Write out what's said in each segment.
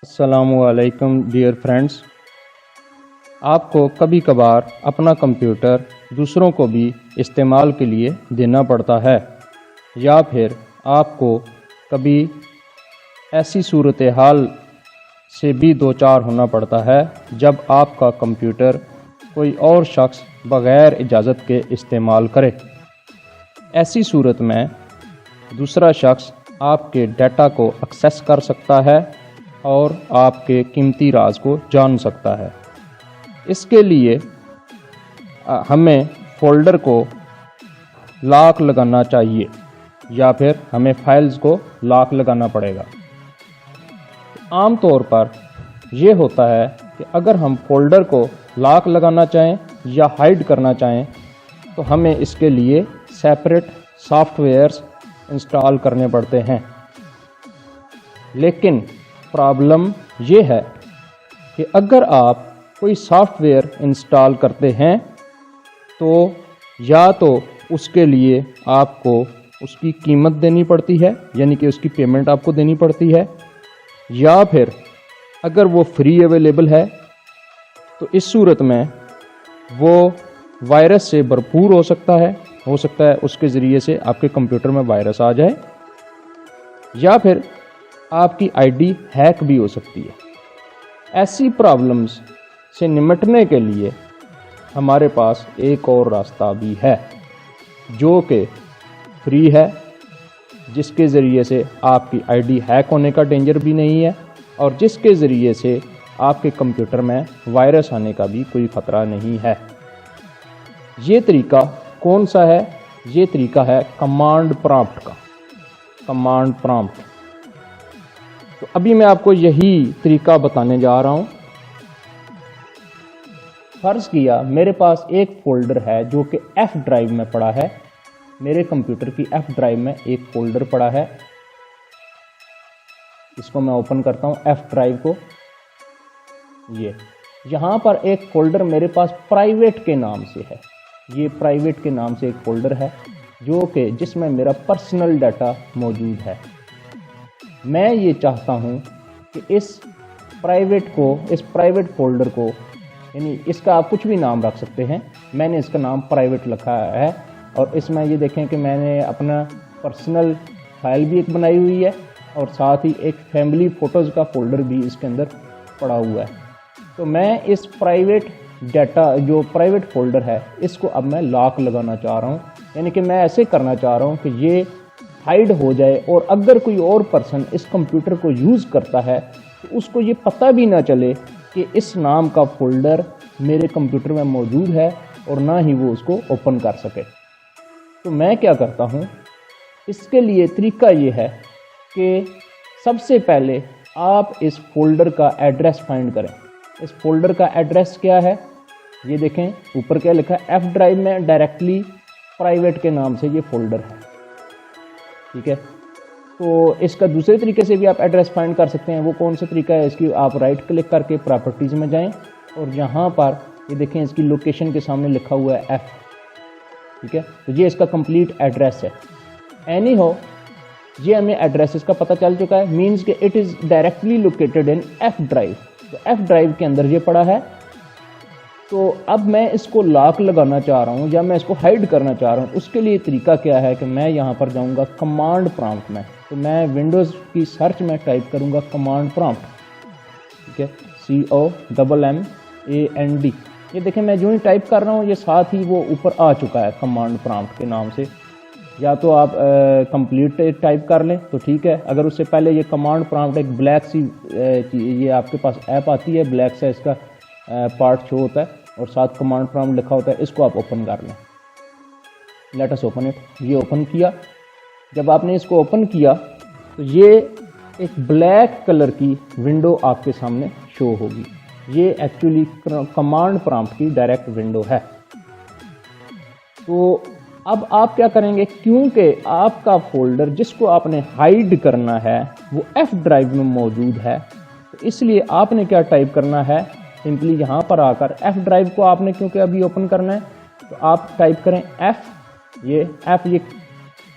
अस्सलामुअलैकुम dear friends. आपको कभी कभार अपना कंप्यूटर दूसरों को भी इस्तेमाल के लिए देना पड़ता है, या फिर आपको कभी ऐसी सूरत हाल से भी दो चार होना पड़ता है जब आपका कंप्यूटर कोई और शख्स बग़ैर इजाज़त के इस्तेमाल करे। ऐसी सूरत में दूसरा शख्स आपके डाटा को एक्सेस कर सकता है और आपके कीमती राज को जान सकता है। इसके लिए हमें फ़ोल्डर को लॉक लगाना चाहिए, या फिर हमें फाइल्स को लॉक लगाना पड़ेगा। आम तौर पर यह होता है कि अगर हम फ़ोल्डर को लॉक लगाना चाहें या हाइड करना चाहें तो हमें इसके लिए सेपरेट सॉफ्टवेयर्स इंस्टॉल करने पड़ते हैं। लेकिन प्रॉब्लम ये है कि अगर आप कोई सॉफ्टवेयर इंस्टॉल करते हैं तो या तो उसके लिए आपको उसकी कीमत देनी पड़ती है, यानी कि उसकी पेमेंट आपको देनी पड़ती है, या फिर अगर वो फ्री अवेलेबल है तो इस सूरत में वो वायरस से भरपूर हो सकता है उसके ज़रिए से आपके कंप्यूटर में वायरस आ जाए, या फिर आपकी आईडी हैक भी हो सकती है। ऐसी प्रॉब्लम्स से निपटने के लिए हमारे पास एक और रास्ता भी है जो कि फ्री है, जिसके ज़रिए से आपकी आईडी हैक होने का डेंजर भी नहीं है और जिसके ज़रिए से आपके कंप्यूटर में वायरस आने का भी कोई ख़तरा नहीं है। ये तरीका कौन सा है? ये तरीका है कमांड प्रॉम्प्ट का। कमांड प्रॉम्प्ट, तो अभी मैं आपको यही तरीका बताने जा रहा हूँ। फ़र्ज़ किया मेरे पास एक फ़ोल्डर है जो कि F ड्राइव में पड़ा है। मेरे कंप्यूटर की F ड्राइव में एक फ़ोल्डर पड़ा है। इसको मैं ओपन करता हूँ F ड्राइव को। यहाँ पर एक फ़ोल्डर मेरे पास प्राइवेट के नाम से है। ये प्राइवेट के नाम से एक फ़ोल्डर है जो कि जिसमें मेरा पर्सनल डाटा मौजूद है। मैं ये चाहता हूँ कि इस प्राइवेट फ़ोल्डर को, यानी इसका आप कुछ भी नाम रख सकते हैं, मैंने इसका नाम प्राइवेट रखा है। और इसमें ये देखें कि मैंने अपना पर्सनल फाइल भी एक बनाई हुई है और साथ ही एक फैमिली फ़ोटोज़ का फ़ोल्डर भी इसके अंदर पड़ा हुआ है। तो मैं इस प्राइवेट डाटा, जो प्राइवेट फ़ोल्डर है, इसको अब मैं लॉक लगाना चाह रहा हूँ। यानी कि मैं ऐसे करना चाह रहा हूँ कि ये हाइड हो जाए और अगर कोई और पर्सन इस कंप्यूटर को यूज़ करता है तो उसको ये पता भी ना चले कि इस नाम का फ़ोल्डर मेरे कंप्यूटर में मौजूद है और ना ही वो उसको ओपन कर सके। तो मैं क्या करता हूँ, इसके लिए तरीका ये है कि सबसे पहले आप इस फ़ोल्डर का एड्रेस फाइंड करें। इस फ़ोल्डर का एड्रेस क्या है, ये देखें ऊपर क्या लिखा है, F ड्राइव में डायरेक्टली प्राइवेट के नाम से ये फ़ोल्डर है। ठीक है, तो इसका दूसरे तरीके से भी आप एड्रेस फाइंड कर सकते हैं। वो कौन सा तरीका है, इसकी आप राइट क्लिक करके प्रॉपर्टीज़ में जाएं और यहाँ पर ये देखें इसकी लोकेशन के सामने लिखा हुआ है F। ठीक है, तो ये इसका कंप्लीट एड्रेस है। एनी हो, ये हमें एड्रेस इसका पता चल चुका है, मीन्स कि it is directly located in F drive. तो F ड्राइव के अंदर ये पड़ा है। तो अब मैं इसको लॉक लगाना चाह रहा हूँ या मैं इसको हाइड करना चाह रहा हूँ। उसके लिए तरीका क्या है कि मैं यहाँ पर जाऊँगा कमांड प्रॉम्प्ट में। तो मैं विंडोज़ की सर्च में टाइप करूँगा कमांड प्रॉम्प्ट। ठीक है, COMMAND। ये देखें मैं जो ही टाइप कर रहा हूँ ये साथ ही वो ऊपर आ चुका है कमांड प्रॉम्प्ट के नाम से। या तो आप कंप्लीट टाइप कर लें तो ठीक है, अगर उससे पहले ये कमांड प्रॉम्प्ट एक ब्लैक सी ये आपके पास ऐप आती है, ब्लैक सा इसका पार्ट शो होता है और साथ कमांड प्रॉम्प्ट लिखा होता है, इसको आप ओपन कर लें। Let us open it. ये ओपन किया। जब आपने इसको ओपन किया तो ये एक ब्लैक कलर की विंडो आपके सामने शो होगी। ये एक्चुअली कमांड प्रॉम्प्ट की डायरेक्ट विंडो है। तो अब आप क्या करेंगे, क्योंकि आपका फ़ोल्डर जिसको आपने हाइड करना है वो F ड्राइव में मौजूद है, तो इसलिए आपने क्या टाइप करना है, सिंपली यहाँ पर आकर F ड्राइव को आपने क्योंकि अभी ओपन करना है तो आप टाइप करें F। ये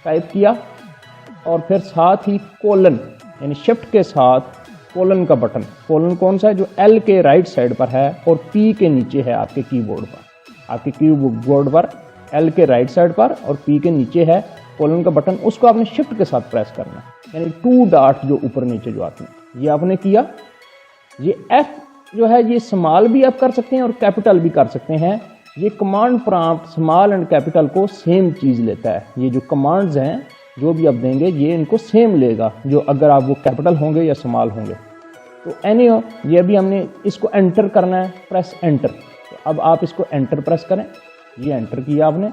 टाइप किया और फिर साथ ही कोलन यानी शिफ्ट के साथ कोलन का बटन, कोलन कौन सा है, जो एल के राइट साइड पर है और पी के नीचे है आपके कीबोर्ड पर। आपके कीबोर्ड पर एल के राइट साइड पर और पी के नीचे है कोलन का बटन, उसको आपने शिफ्ट के साथ प्रेस करना है, यानी 2 डॉट जो ऊपर नीचे जो आते हैं, ये आपने किया। ये एफ जो है ये स्मॉल भी आप कर सकते हैं और कैपिटल भी कर सकते हैं। ये command prompt small and capital को सेम चीज़ लेता है। ये जो कमांड्स हैं जो भी आप देंगे ये इनको सेम लेगा, जो अगर आप वो कैपिटल होंगे या स्मॉल होंगे। तो एनी ये भी हमने इसको एंटर करना है, प्रेस एंटर। तो अब आप इसको एंटर प्रेस करें, ये एंटर किया आपने।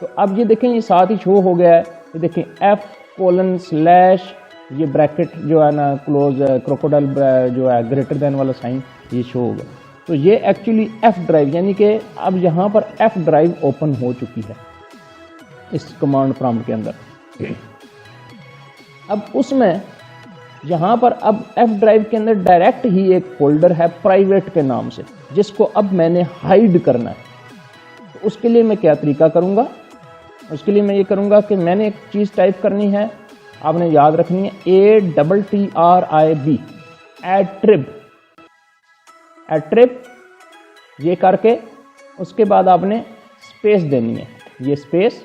तो अब ये देखें ये साथ ही शो हो गया है, ये देखें F:/ ये ब्रैकेट जो है ना क्लोज क्रोकोडाइल जो है ग्रेटर देन वाला साइन ये शो हो गया। तो ये एक्चुअली F ड्राइव, यानी कि अब यहाँ पर F ड्राइव ओपन हो चुकी है इस कमांड प्रॉम्प्ट के अंदर। अब उसमें यहाँ पर अब F ड्राइव के अंदर डायरेक्ट ही एक फोल्डर है प्राइवेट के नाम से, जिसको अब मैंने हाइड करना है। तो उसके लिए मैं क्या तरीका करूँगा, उसके लिए मैं ये करूँगा कि मैंने एक चीज़ टाइप करनी है, आपने याद रखनी है, ATTRIB, एट्रिब। ये करके उसके बाद आपने स्पेस देनी है, ये स्पेस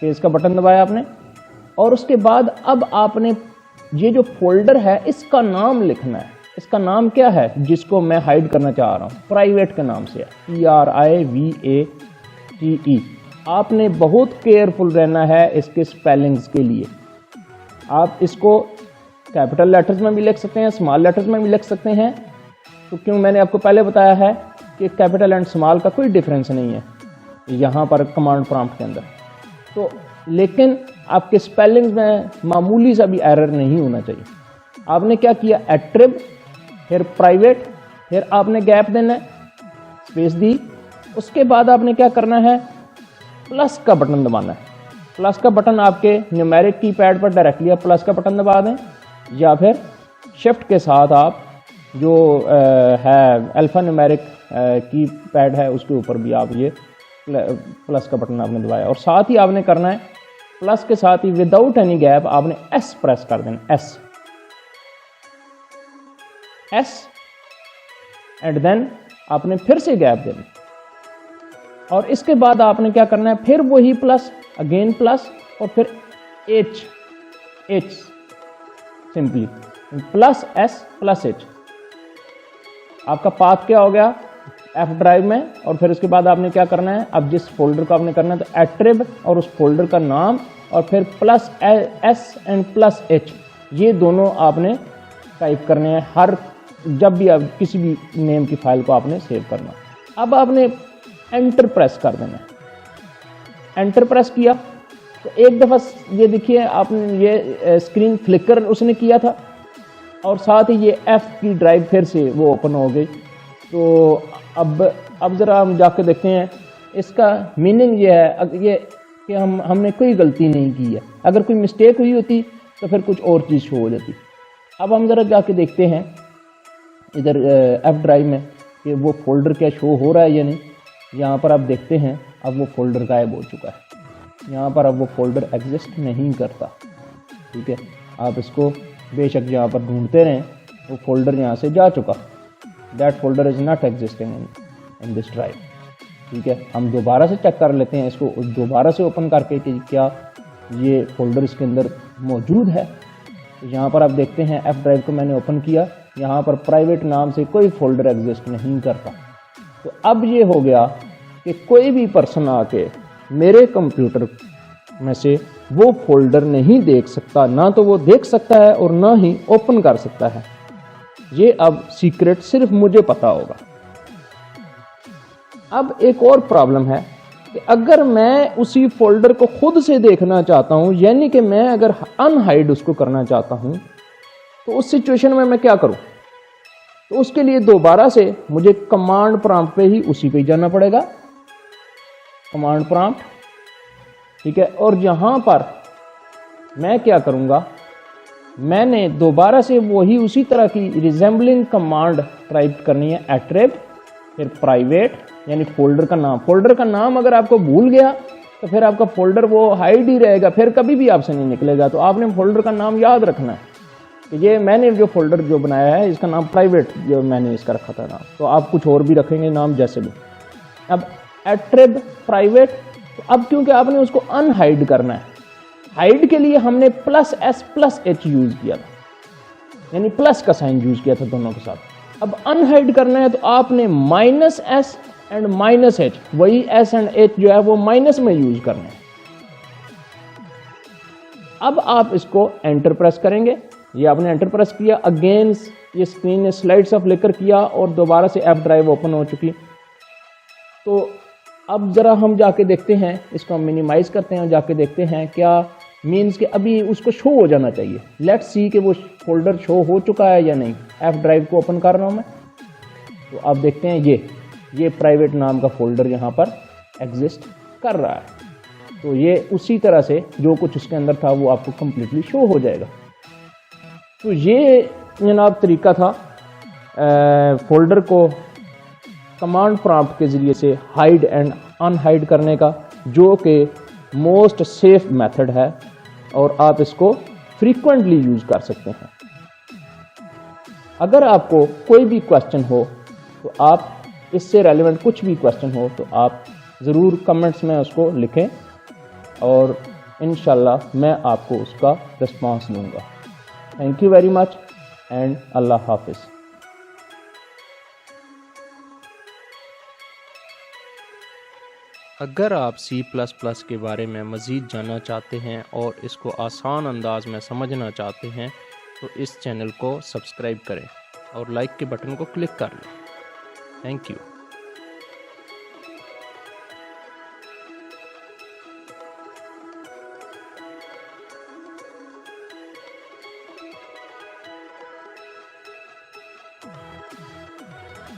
का बटन दबाया आपने। और उसके बाद अब आपने ये जो फोल्डर है इसका नाम लिखना है। इसका नाम क्या है जिसको मैं हाइड करना चाह रहा हूँ, प्राइवेट के नाम से है, PRIVATE। आपने बहुत केयरफुल रहना है इसके स्पेलिंग्स के लिए। आप इसको कैपिटल लेटर्स में भी लिख सकते हैं, स्मॉल लेटर्स में भी लिख सकते हैं। तो क्यों मैंने आपको पहले बताया है कि कैपिटल एंड स्मॉल का कोई डिफरेंस नहीं है यहाँ पर कमांड प्रॉम्प्ट के अंदर। तो लेकिन आपके स्पेलिंग्स में मामूली सा भी एरर नहीं होना चाहिए। आपने क्या किया, एट्रिब, फिर प्राइवेट, फिर आपने गैप देना है, स्पेस दी। उसके बाद आपने क्या करना है, प्लस का बटन दबाना है। प्लस का बटन आपके न्यूमेरिक कीपैड पर डायरेक्टली आप प्लस का बटन दबा दें, या फिर शिफ्ट के साथ आप जो है अल्फा न्यूमेरिक कीपैड है उसके ऊपर भी आप ये प्लस का बटन आपने दबाया। और साथ ही आपने करना है प्लस के साथ ही विदाउट एनी गैप आपने एस प्रेस कर देना, एस एंड देन आपने फिर से गैप देना। और इसके बाद आपने क्या करना है, फिर वही प्लस, अगेन प्लस, और फिर H simply plus S plus H. आपका पाथ क्या हो गया एफ ड्राइव में। और फिर उसके बाद आपने क्या करना है, अब जिस फोल्डर को आपने करना है तो एट्रिब और उस फोल्डर का नाम और फिर plus S and plus H, ये दोनों आपने टाइप करने हैं हर जब भी आप किसी भी नेम की फाइल को आपने सेव करना। अब आपने एंटर प्रेस कर देना है। एंटर प्रेस किया तो एक दफ़ा ये देखिए आपने ये स्क्रीन फ्लिकर उसने किया था और साथ ही ये एफ की ड्राइव फिर से वो ओपन हो गई। तो अब ज़रा हम जाकर देखते हैं इसका मीनिंग ये है ये कि हमने कोई गलती नहीं की है। अगर कोई मिस्टेक हुई होती तो फिर कुछ और चीज़ शो हो जाती। अब हम ज़रा जाके देखते हैं इधर एफ ड्राइव में कि वो फोल्डर क्या शो हो रहा है या नहीं। यहाँ पर आप देखते हैं अब वो फोल्डर गायब हो चुका है। यहाँ पर अब वो फोल्डर एग्जिस्ट नहीं करता। ठीक है, आप इसको बेशक यहाँ पर ढूंढते रहें, वो फोल्डर यहाँ से जा चुका। That folder is not existing in this drive. ठीक है, हम दोबारा से चेक कर लेते हैं इसको, दोबारा से ओपन करके कि क्या ये फोल्डर इसके अंदर मौजूद है। तो यहाँ पर आप देखते हैं एफ ड्राइव को मैंने ओपन किया, यहाँ पर प्राइवेट नाम से कोई फोल्डर एग्जिस्ट नहीं करता। तो अब ये हो गया कि कोई भी पर्सन आके मेरे कंप्यूटर में से वो फोल्डर नहीं देख सकता, ना तो वो देख सकता है और ना ही ओपन कर सकता है। ये अब सीक्रेट सिर्फ मुझे पता होगा। अब एक और प्रॉब्लम है कि अगर मैं उसी फोल्डर को खुद से देखना चाहता हूं, यानी कि मैं अगर अनहाइड उसको करना चाहता हूं, तो उस सिचुएशन में मैं क्या करूं? तो उसके लिए दोबारा से मुझे कमांड प्रॉम्प्ट पे ही उसी पे ही जाना पड़ेगा, कमांड प्रॉम्प्ट। ठीक है, और यहां पर मैं क्या करूंगा, मैंने दोबारा से वही उसी तरह की रिजेंबलिंग कमांड टाइप करनी है, एट्रिब फिर प्राइवेट, यानी फोल्डर का नाम। फोल्डर का नाम अगर आपको भूल गया तो फिर आपका फोल्डर वो हाइड ही रहेगा, फिर कभी भी आपसे नहीं निकलेगा। तो आपने फोल्डर का नाम याद रखना है। कि ये मैंने जो फोल्डर जो बनाया है इसका नाम प्राइवेट जो मैंने इसका रखा था नाम, तो आप कुछ और भी रखेंगे नाम जैसे भी। अब एट्रिब प्राइवेट, तो अब क्योंकि आपने उसको अनहाइड करना है, हाइड के लिए हमने +S+H यूज किया था, यानी प्लस का साइन यूज किया था दोनों के साथ। अब अनहाइड करना है तो आपने -S एंड -H, वही S एंड H जो है वो माइनस में यूज करना है। अब आप इसको एंटर प्रेस करेंगे, ये आपने एंटर प्रेस किया, अगेन ये स्क्रीन ने स्लाइड्स ऑफ लेकर किया और दोबारा से F ड्राइव ओपन हो चुकी। तो अब जरा हम जाके देखते हैं, इसको हम मिनिमाइज करते हैं और जाके देखते हैं क्या मीन्स कि अभी उसको शो हो जाना चाहिए। लेट्स सी कि वो फोल्डर शो हो चुका है या नहीं। F ड्राइव को ओपन कर रहा हूँ मैं, तो आप देखते हैं ये प्राइवेट नाम का फोल्डर यहाँ पर एग्जिस्ट कर रहा है। तो ये उसी तरह से जो कुछ उसके अंदर था वो आपको कंप्लीटली शो हो जाएगा। तो ये जनाब तरीका था फोल्डर को कमांड प्रॉम्प्ट के ज़रिए से हाइड एंड अनहाइड करने का, जो कि मोस्ट सेफ मेथड है और आप इसको फ्रीक्वेंटली यूज़ कर सकते हैं। अगर आपको कोई भी क्वेश्चन हो तो आप इससे रेलेवेंट कुछ भी क्वेश्चन हो तो आप ज़रूर कमेंट्स में उसको लिखें और इंशाल्लाह मैं आपको उसका रिस्पांस दूंगा। Thank you very much and अल्लाह हाफिज़। अगर आप C++ के बारे में मज़ीद जानना चाहते हैं और इसको आसान अंदाज में समझना चाहते हैं तो इस चैनल को सब्सक्राइब करें और लाइक के बटन को क्लिक कर लें। Thank you.